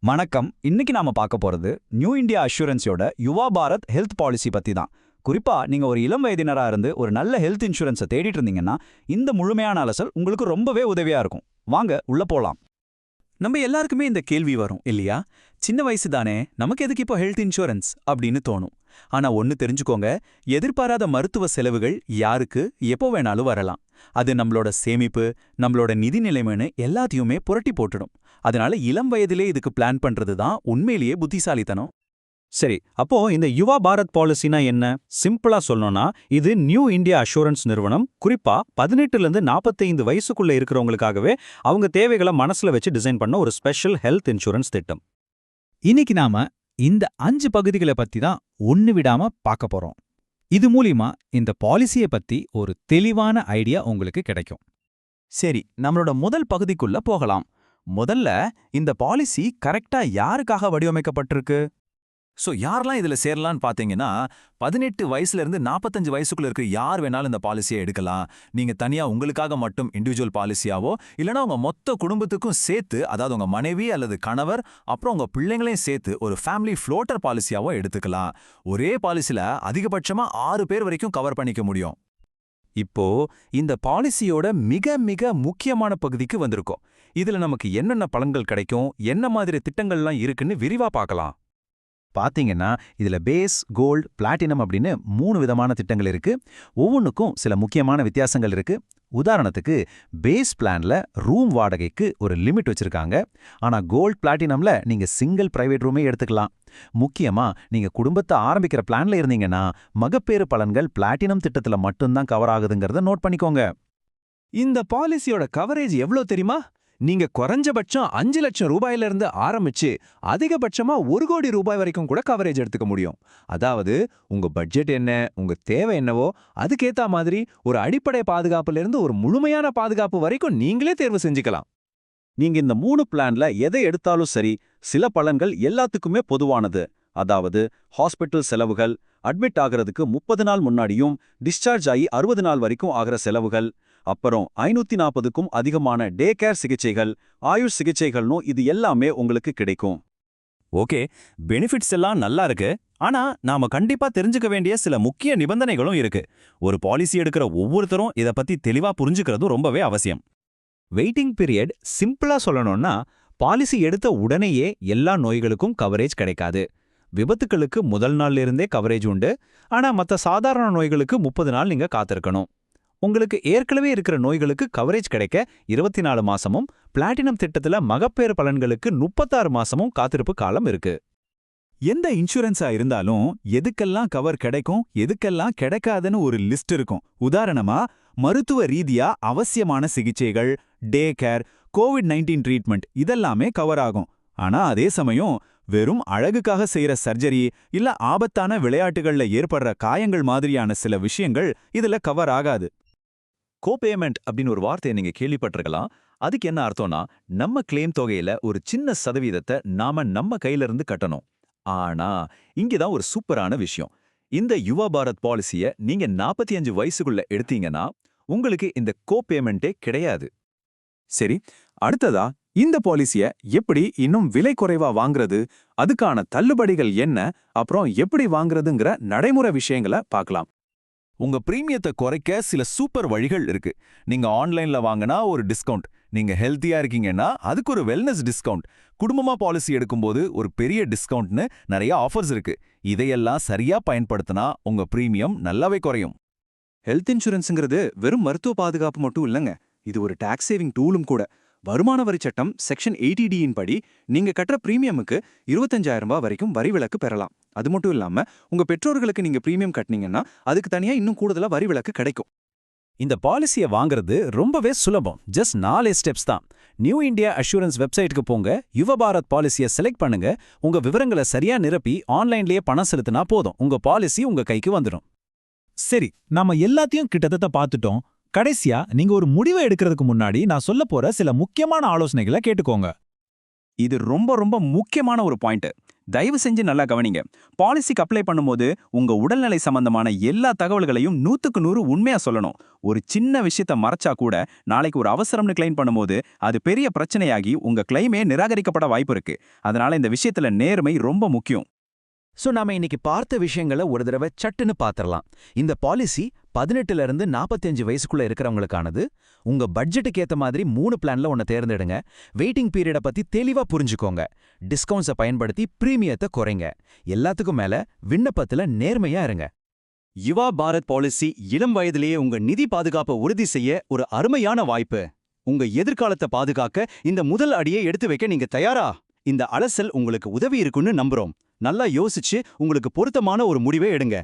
வணக்கம். இன்னைக்கு நாம பார்க்க போறது நியூ இந்தியா அஷூரன்ஸோட யுவா பாரத் ஹெல்த் பாலிசி பத்தி தான். குறிப்பா நீங்க ஒரு இளம் வயதினரா இருந்து ஒரு நல்ல ஹெல்த் இன்சூரன்ஸை தேடிட்டு இருந்தீங்கன்னா இந்த முழுமையான அலசல் உங்களுக்கு ரொம்பவே உதவியா இருக்கும். வாங்க உள்ள போலாம். நம்ம எல்லாருக்குமே இந்த கேள்வி வரும் இல்லையா? சின்ன வயசு தானே, நமக்கு எதுக்கு இப்போ ஹெல்த் இன்சூரன்ஸ் அப்படின்னு தோணும். ஆனா ஒன்னு தெரிஞ்சுக்கோங்க, எதிர்பாராத மருத்துவ செலவுகள் யாருக்கு எப்போ வேணாலும் வரலாம். அது நம்மளோட சேமிப்பு, நம்மளோட நிதி நிலைமைன்னு எல்லாத்தையுமே புரட்டி போட்டுடும். அதனால இளம் வயதிலே இதுக்கு பிளான் பண்றது தான் உண்மையிலேயே புத்திசாலித்தனம். சரி, அப்போ இந்த யுவா பாரத் பாலிசினா என்ன? சிம்பிளா சொல்லணும்னா, இது நியூ இந்தியா அஷூரன்ஸ் நிறுவனம் குறிப்பா 18ல இருந்து 45 வயசுக்குள்ள இருக்கிறவங்களுக்காகவே அவங்க தேவைகளை மனசுல வச்சு டிசைன் பண்ண ஒரு ஸ்பெஷல் ஹெல்த் இன்சூரன்ஸ் திட்டம். இன்னைக்கு நாம இந்த 5 பகுதிகளை பத்தி தான் ஒண்ணு விடாம பார்க்க போறோம். இது மூலியமா இந்த பாலிசியை பத்தி ஒரு தெளிவான ஐடியா உங்களுக்கு கிடைக்கும். சரி, நம்மளோட முதல் பகுதிக்குள்ள போகலாம். முதல்ல இந்த பாலிசி கரெக்டா யாருக்காக வடிவமைக்கப்பட்டிருக்கு? யாரெல்லாம் இதுல சேரலான்னு பாத்தீங்கன்னா, 18 வயசுல இருந்து 45 வயசுக்குள்ள இருக்கிற யார் வேணாலும் இந்த பாலிசியை எடுக்கலாம். நீங்க தனியா உங்களுக்காக மட்டும் இண்டிவிஜுவல் பாலிசியாவோ இல்லனா உங்க மொத்த குடும்பத்துக்கும் சேர்த்து, அதாவது உங்க மனைவி அல்லது கணவர் அப்புறம் உங்க பிள்ளைங்களையும் சேர்த்து ஒரு ஃபேமிலி ஃப்ளோட்டர் பாலிசியாவோ எடுத்துக்கலாம். ஒரே பாலிசில அதிகபட்சமா 6 பேர் வரைக்கும் கவர் பண்ணிக்க முடியும். இப்போ இந்த பாலிசியோட மிக மிக முக்கியமான பகுதிக்கு வந்திருக்கோம். இதுல நமக்கு என்னென்ன பலன்கள் கிடைக்கும், என்ன மாதிரி திட்டங்கள்லாம் இருக்குன்னு விரிவா பார்க்கலாம். பாத்தீங்கன்னா, இதுல பேஸ், கோல்ட், பிளாட்டினம் அப்படின்னு 3 விதமான திட்டங்கள் இருக்கு. ஒவ்வொன்றுக்கும் சில முக்கியமான வித்தியாசங்கள் இருக்கு. உதாரணத்துக்கு, பேஸ் பிளான்ல ரூம் வாடகைக்கு ஒரு லிமிட் வச்சிருக்காங்க. ஆனா கோல்ட், பிளாட்டினம்ல நீங்க சிங்கிள் பிரைவேட் ரூமே எடுத்துக்கலாம். முக்கியமா நீங்க குடும்பத்தை ஆரம்பிக்கிற பிளான்ல இருந்தீங்கன்னா, மகப்பேறு பலன்கள் பிளாட்டினம் திட்டத்துல மட்டும்தான் கவர் ஆகுதுங்கிறத நோட் பண்ணிக்கோங்க. இந்த பாலிசியோட கவரேஜ் எவ்வளோ தெரியுமா? நீங்க குறைஞ்சபட்சம் 5 லட்சம் ரூபாயில இருந்து ஆரம்பிச்சு அதிகபட்சமா 1 கோடி ரூபாய் வரைக்கும் கூட கவரேஜ் எடுத்துக்க முடியும். அதாவது உங்க பட்ஜெட் என்ன, உங்க தேவை என்னவோ அதுக்கேத்த மாதிரி ஒரு அடிப்படை பாதுகாப்புல இருந்து ஒரு முழுமையான பாதுகாப்பு வரைக்கும் நீங்களே தேர்வு செஞ்சுக்கலாம். நீங்க இந்த 3 பிளான்ல எதை எடுத்தாலும் சரி, சில பலன்கள் எல்லாத்துக்குமே பொதுவானது. அதாவது ஹாஸ்பிட்டல் செலவுகள், அட்மிட் ஆகிறதுக்கு 30 நாள் முன்னாடியும் டிஸ்சார்ஜ் ஆகி 60 நாள் வரைக்கும் ஆகிற செலவுகள், அப்புறம் 540க்கும் அதிகமான டே கேர் சிகிச்சைகள், ஆயுஷ் சிகிச்சைகள்னும் இது எல்லாமே உங்களுக்கு கிடைக்கும். ஓகே, பெனிஃபிட்ஸ் எல்லாம் நல்லா இருக்கு. ஆனா நாம கண்டிப்பா தெரிஞ்சுக்க வேண்டிய சில முக்கிய நிபந்தனைகளும் இருக்கு. ஒரு பாலிசி எடுக்கிற ஒவ்வொருத்தரும் இத பத்தி தெளிவா புரிஞ்சுக்கிறதும் ரொம்பவே அவசியம். வெயிட்டிங் பீரியட் சிம்பிளா சொல்லணும்னா, பாலிசி எடுத்த உடனேயே எல்லா நோய்களுக்கும் கவரேஜ் கிடைக்காது. விபத்துக்களுக்கு முதல் நாள்ல இருந்தே கவரேஜ் உண்டு. ஆனா மத்த சாதாரண நோய்களுக்கு 30 நாள் நீங்க காத்திருக்கணும். உங்களுக்கு ஏற்கனவே இருக்கிற நோய்களுக்கு கவரேஜ் கிடைக்க 24 மாசமும், பிளாட்டினம் திட்டத்துல மகப்பேறு பலன்களுக்கு 36 மாசமும் காத்திருப்பு காலம் இருக்கு. எந்த இன்சூரன்ஸா இருந்தாலும் எதுக்கெல்லாம் கவர் கிடைக்கும், எதுக்கெல்லாம் கிடைக்காதுன்னு ஒரு லிஸ்ட் இருக்கும். உதாரணமா, மருத்துவ ரீதியா அவசியமான சிகிச்சைகள், டே கேர், கோவிட்-19 ட்ரீட்மெண்ட் இதெல்லாமே கவர் ஆகும். ஆனா அதே சமயம் வெறும் அழகுக்காக செய்யற சர்ஜரி இல்ல ஆபத்தான விளையாட்டுகள்ல ஏற்படுற காயங்கள் மாதிரியான சில விஷயங்கள் இதுல கவர் ஆகாது. கோபேமெண்ட் அப்படின்னு ஒரு வார்த்தையை நீங்க கேள்விப்பட்டிருக்கலாம். அதுக்கு என்ன அர்த்தம்னா, நம்ம கிளைம் தொகையில ஒரு சின்ன சதவீதத்தை நாம நம்ம கையில இருந்து கட்டணும். ஆனா இங்கதான் ஒரு சூப்பரான விஷயம். இந்த யுவா பாரத் பாலிசிய நீங்க 45 வயசுக்குள்ள எடுத்தீங்கன்னா உங்களுக்கு இந்த கோபேமெண்டே கிடையாது. சரி, அடுத்ததா இந்த பாலிசிய எப்படி இன்னும் விலை குறைவா வாங்குறது, அதுக்கான தள்ளுபடிகள் என்ன, அப்புறம் எப்படி வாங்குறதுங்கிற நடைமுறை விஷயங்களை பார்க்கலாம். உங்க பிரீமியத்தை குறைக்க சில சூப்பர் வழிகள் இருக்கு. நீங்க ஆன்லைன்ல வாங்கினா ஒரு டிஸ்கவுண்ட், நீங்க ஹெல்த்தியா இருக்கீங்கன்னா அதுக்கு ஒரு வெல்னஸ் டிஸ்கவுண்ட், குடும்பமா பாலிசி எடுக்கும்போது ஒரு பெரிய டிஸ்கவுண்ட்னு நிறைய ஆஃபர்ஸ் இருக்கு. இதையெல்லாம் சரியா பயன்படுத்தினா உங்க பிரீமியம் நல்லாவே குறையும். ஹெல்த் இன்சூரன்ஸுங்கிறது வெறும் மருத்துவ பாதுகாப்பு மட்டும் இல்லைங்க, இது ஒரு டாக்ஸ் சேவிங் டூலும் கூட. வருமான வரி சட்டம் செக்ஷன் 80D படி நீங்க கட்டுற பிரீமியமுக்கு 25,000 ரூபாய் வரைக்கும் வரி விலக்கு பெறலாம். அது மட்டும் இல்லாம உங்க பெற்றோர்களுக்கு நீங்க பிரீமியம் கட்டினீங்கன்னா அதுக்கு தனியா இன்னும் கூடுதலா வரி விலக்கு கிடைக்கும். இந்த பாலிசியை வாங்குறது ரொம்பவே சுலபம். ஜஸ்ட் 4 ஸ்டெப்ஸ் தான். நியூ இந்தியா அஷூரன்ஸ் வெப்சைட்டுக்கு போங்க, யுவ பாரத் பாலிசியை செலக்ட் பண்ணுங்க, உங்க விவரங்களை சரியா நிரப்பி ஆன்லைன்லயே பணம் செலுத்தினா போதும், உங்க பாலிசி உங்க கைக்கு வந்துடும். சரி, நாம எல்லாத்தையும் கிட்டத்தட்ட பார்த்துட்டோம். கடைசியா நீங்க ஒரு முடிவை எடுக்கிறதுக்கு முன்னாடி நான் சொல்ல போற சில முக்கியமான ஆலோசனைகளை கேட்டுக்கோங்க. இது ரொம்ப ரொம்ப முக்கியமான ஒரு பாயிண்ட். தயவு செஞ்சு நல்லா கவனிங்க. பாலிசிக்கு அப்ளை பண்ணும்போது உங்க உடல்நிலை சம்பந்தமான எல்லா தகவல்களையும் 100க்கு 100 உண்மையா சொல்லணும். ஒரு சின்ன விஷயத்த மறைச்சா கூட நாளைக்கு ஒரு அவசரம்னு கிளைம் பண்ணும்போது அது பெரிய பிரச்சனையாகி உங்க கிளைமே நிராகரிக்கப்பட வாய்ப்பு இருக்கு. அதனால இந்த விஷயத்துல நேர்மை ரொம்ப முக்கியம். சோ நாம இன்னைக்கு பார்த்த விஷயங்களை ஒரு தடவை சட்டுன்னு பாத்திரலாம். இந்த பாலிசி 18ல இருந்து 45 வயசுக்குள்ள இருக்கிறவங்களுக்கானது. உங்க பட்ஜெட்டுக்கு ஏத்த மாதிரி 3 பிளான்ல ஒன்னு தேர்ந்தெடுங்க. வெயிட்டிங் பீரியட பத்தி தெளிவா புரிஞ்சுக்கோங்க. டிஸ்கவுண்ட்ஸை பயன்படுத்தி பிரீமியத்தை குறைங்க. எல்லாத்துக்கும் மேல விண்ணப்பத்துல நேர்மையா இருங்க. யுவா பாரத் பாலிசி இளம் வயதிலேயே உங்க நிதி பாதுகாப்பை உறுதி செய்ய ஒரு அருமையான வாய்ப்பு. உங்க எதிர்காலத்தை பாதுகாக்க இந்த முதல் அடியை எடுத்து வைக்க நீங்க தயாரா? இந்த அலசல் உங்களுக்கு உதவி இருக்குன்னு நம்புறோம். நல்லா யோசிச்சு உங்களுக்கு பொருத்தமான ஒரு முடிவை எடுங்க.